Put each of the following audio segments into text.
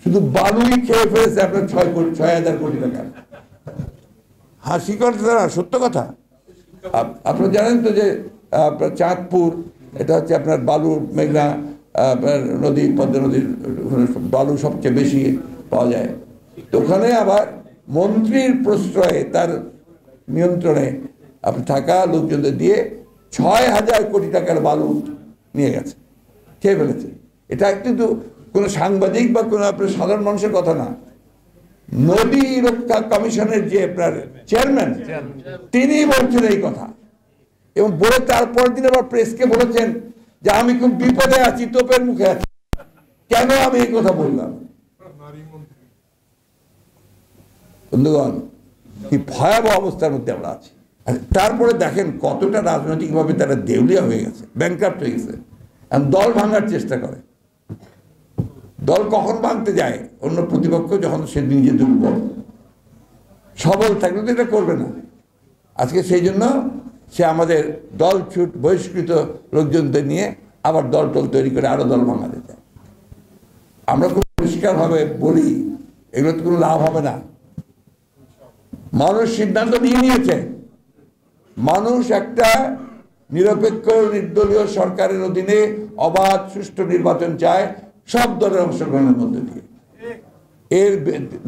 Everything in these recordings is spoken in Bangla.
শুধু বালুই খেয়ে ফেলেছে আপনার 6,000 কোটি টাকা। হাসি কথা না, সত্য কথা। আপনারা জানেন তো যে আপনার চাঁদপুর, এটা হচ্ছে আপনার বালু, মেঘনা নদী, পদ্মা নদীর বালু সবচেয়ে বেশি পাওয়া যায়। তো ওখানে আবার মন্ত্রীর প্রশ্রয়ে, তার নিয়ন্ত্রণে আপনি থাকা লোকজনদের দিয়ে 6,000 কোটি টাকার বালু নিয়ে গেছে, খেয়ে ফেলেছে। এটা কিন্তু কোনো সাংবাদিক বা কোনো আপনার সাধারণ মানুষের কথা না। নদী রক্ষা কমিশনের যে আপনার চেয়ারম্যান, তিনি বলছেন এই কথা, এবং বলে তারপর দিন আবার প্রেসকে বলেছেন যে আমি খুব বিপদে আছি, তোপের মুখে আছি। কেন আমি এই কথা বললাম? বন্ধুগণ, কি ভয়াবহ অবস্থার মধ্যে আমরা আছি। তারপরে দেখেন কতটা রাজনৈতিকভাবে তারা দেউলিয়া হয়ে গেছে, ব্যাংকরাপ্ট হয়ে গেছে। দল ভাঙার চেষ্টা করে। দল কখন ভাঙতে যায়? অন্য প্রতিপক্ষ যখন সে নিজে দুর্বল, সবল থাকলে তো এটা করবে না। আজকে সেই জন্য সে আমাদের দল ছুট বহিষ্কৃত লোকজনদের নিয়ে আবার দল টল তৈরি করে আরো দল ভাঙাতে চায়। আমরা খুব পরিষ্কারভাবে বলি, এগুলো তো কোনো লাভ হবে না। মানুষ সিদ্ধান্ত নিয়ে নিয়েছে। মানুষ একটা নিরপেক্ষ নির্দলীয় সরকারের অধীনে অবাধ সুষ্ঠু নির্বাচন চায়, সব দলের অংশগ্রহণের মধ্যে দিয়ে। এর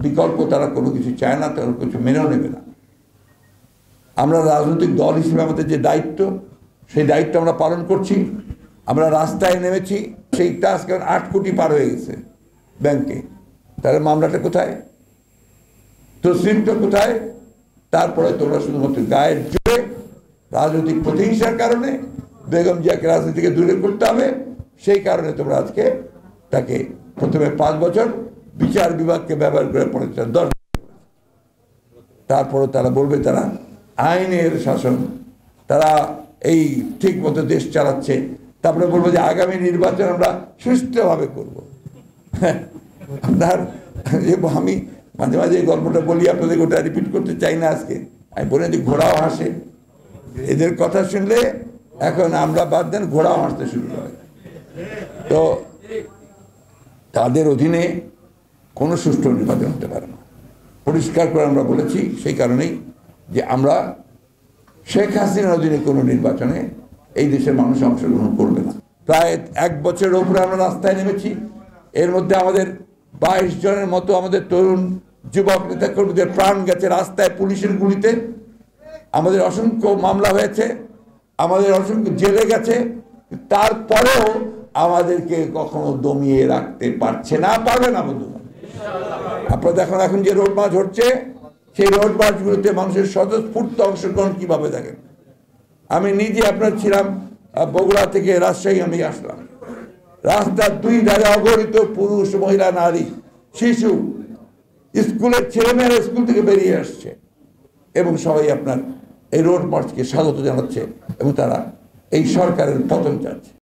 বিকল্প তারা কোনো কিছু চায় না, তারা কিছু মেনেও নেবে না। আমরা রাজনৈতিক দল হিসেবে আমাদের যে দায়িত্ব, সেই দায়িত্ব আমরা পালন করছি। আমরা রাস্তায় নেমেছি, সেইটা আজকে 8 কোটি পার হয়ে গেছে ব্যাংকে। তাহলে মামলাটা কোথায়? তসলিমটা কোথায়? তারপরে তোমরা শুধুমাত্র গায়ের জোরে রাজনৈতিক প্রতিহিংসার কারণে বেগম জিয়াকে রাজনীতি থেকে দূরে করতে হবে, সেই কারণে তোমরা আজকে তাকে প্রথমে 5 বছর বিচার বিভাগকে ব্যবহার করে 10। তারপরে তারা বলবে তারা আইনের শাসন, তারা এই ঠিক মতো দেশ চালাচ্ছে। তারপরে বলবো যে আগামী নির্বাচন আমরা সুষ্ঠুভাবে করব। আপনার আমি মাঝে মাঝে এই গল্পটা বলি, আপনাদের ওটা রিপিট করতে চাই না আজকে। আমি বলি যে ঘোড়াও হাসে, এদের কথা শুনলে এখন আমরা বাদ দেন, ঘোড়াও হাসতে শুরু করে। তো তাদের অধীনে কোনো সুষ্ঠু নির্বাচন হতে পারে না, পরিষ্কার করে আমরা বলেছি। সেই কারণেই যে আমরা শেখ হাসিনার অধীনে কোনো নির্বাচনে এই দেশের মানুষ অংশগ্রহণ করবে না। প্রায় 1 বছরের উপরে আমরা রাস্তায় নেমেছি। এর মধ্যে আমাদের 22 জনের মতো আমাদের তরুণ যুবক নেতাকর্মীদের প্রাণ গেছে রাস্তায় পুলিশের গুলিতে। আমাদের অসংখ্য মামলা হয়েছে, আমাদের অসংখ্য জেলে গেছে। তারপরেও আমাদেরকে কখনো দমিয়ে রাখতে পারছে না, পারবে না। বন্ধু, আপনারা দেখুন এখন যে রোড মার্চ হচ্ছে, সেই রোড মার্চগুলোতে মানুষের স্বতঃস্ফূর্ত অংশগ্রহণ কিভাবে দেখেন। আমি নিজে আপনার ছিলাম বগুড়া থেকে রাজশাহী, আমি আসলাম। রাস্তার 2 ধারে অগণিত পুরুষ, মহিলা, নারী, শিশু, স্কুলের ছেলেমেয়েরা স্কুল থেকে বেরিয়ে আসছে এবং সবাই আপনার এই রোড মার্চকে স্বাগত জানাচ্ছে এবং তারা এই সরকারের পতন চাচ্ছে।